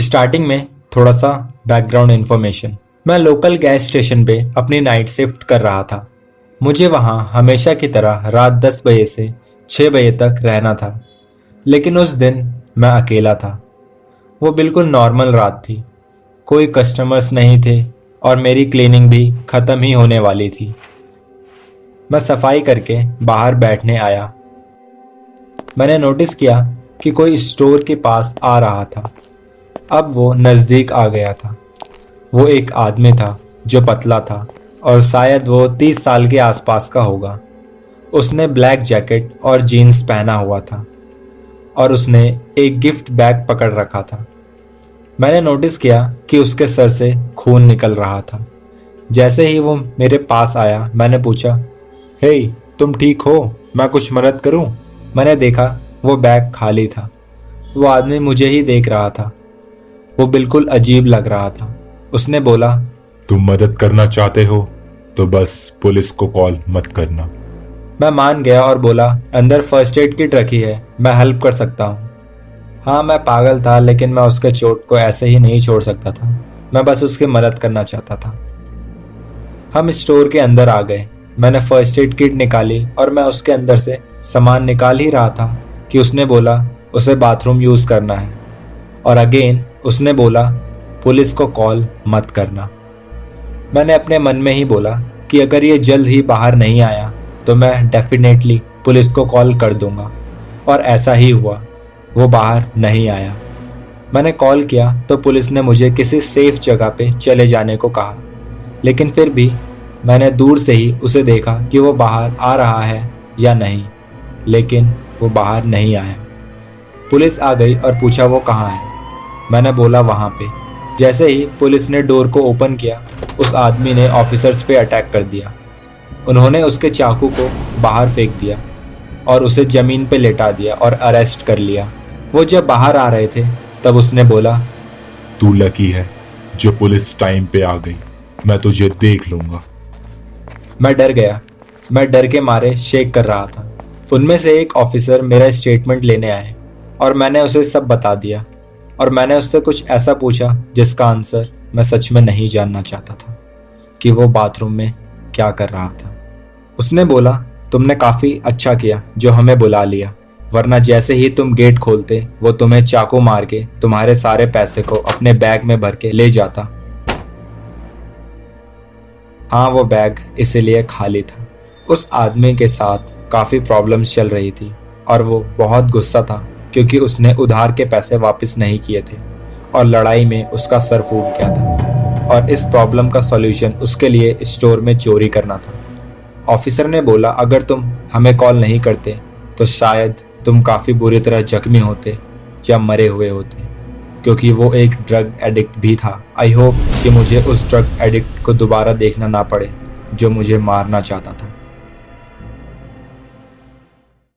Starting में थोड़ा सा बैकग्राउंड इन्फॉर्मेशन। मैं लोकल गैस स्टेशन पे अपनी नाइट शिफ्ट कर रहा था। मुझे वहाँ हमेशा की तरह रात 10 बजे से 6 बजे तक रहना था, लेकिन उस दिन मैं अकेला था। वो बिल्कुल नॉर्मल रात थी, कोई कस्टमर्स नहीं थे और मेरी क्लीनिंग भी ख़त्म ही होने वाली थी। मैं सफाई करके बाहर बैठने आया। मैंने नोटिस किया कि कोई स्टोर के पास आ रहा था। अब वो नज़दीक आ गया था। वो एक आदमी था जो पतला था और शायद वो 30 साल के आसपास का होगा। उसने ब्लैक जैकेट और जीन्स पहना हुआ था और उसने एक गिफ्ट बैग पकड़ रखा था। मैंने नोटिस किया कि उसके सर से खून निकल रहा था। जैसे ही वो मेरे पास आया, मैंने पूछा, हे, तुम ठीक हो? मैं कुछ मदद करूं? मैंने देखा वो बैग खाली था। वो आदमी मुझे ही देख रहा था। वो बिल्कुल अजीब लग रहा था। उसने बोला, तुम मदद करना चाहते हो तो बस पुलिस को कॉल मत करना। मैं मान गया और बोला, अंदर फर्स्ट एड किट रखी है, मैं हेल्प कर सकता हूँ। हाँ, मैं पागल था, लेकिन मैं उसके चोट को ऐसे ही नहीं छोड़ सकता था। मैं बस उसकी मदद करना चाहता था। हम स्टोर के अंदर आ गए। मैंने फर्स्ट एड किट निकाली और मैं उसके अंदर से सामान निकाल ही रहा था कि उसने बोला उसे बाथरूम यूज करना है। और अगेन उसने बोला, पुलिस को कॉल मत करना। मैंने अपने मन में ही बोला कि अगर ये जल्द ही बाहर नहीं आया तो मैं डेफिनेटली पुलिस को कॉल कर दूंगा। और ऐसा ही हुआ, वो बाहर नहीं आया। मैंने कॉल किया तो पुलिस ने मुझे किसी सेफ जगह पे चले जाने को कहा, लेकिन फिर भी मैंने दूर से ही उसे देखा कि वो बाहर आ रहा है या नहीं, लेकिन वो बाहर नहीं आया। पुलिस आ गई और पूछा वो कहाँ है। मैंने बोला वहाँ पे। जैसे ही पुलिस ने डोर को ओपन किया, उस आदमी ने ऑफिसर्स पे अटैक कर दिया। उन्होंने उसके चाकू को बाहर फेंक दिया और उसे जमीन पे लेटा दिया और अरेस्ट कर लिया। वो जब बाहर आ रहे थे तब उसने बोला, तू लकी है जो पुलिस टाइम पे आ गई, मैं तुझे देख लूंगा। मैं डर गया। मैं डर के मारे शेक कर रहा था। उनमें से एक ऑफिसर मेरा स्टेटमेंट लेने आए और मैंने उसे सब बता दिया। और मैंने उससे कुछ ऐसा पूछा जिसका आंसर मैं सच में नहीं जानना चाहता था कि वो बाथरूम में क्या कर रहा था। उसने बोला, तुमने काफी अच्छा किया जो हमें बुला लिया, वरना जैसे ही तुम गेट खोलते वो तुम्हें चाकू मार के तुम्हारे सारे पैसे को अपने बैग में भर के ले जाता। हाँ, वो बैग इसीलिए खाली था। उस आदमी के साथ काफी प्रॉब्लम्स चल रही थी और वो बहुत गुस्सा था क्योंकि उसने उधार के पैसे वापस नहीं किए थे और लड़ाई में उसका सर फूट गया था और इस प्रॉब्लम का सॉल्यूशन उसके लिए स्टोर में चोरी करना था। ऑफिसर ने बोला, अगर तुम हमें कॉल नहीं करते तो शायद तुम काफ़ी बुरी तरह जख्मी होते या मरे हुए होते, क्योंकि वो एक ड्रग एडिक्ट भी था। आई होप कि मुझे उस ड्रग एडिक्ट को दोबारा देखना ना पड़े जो मुझे मारना चाहता था।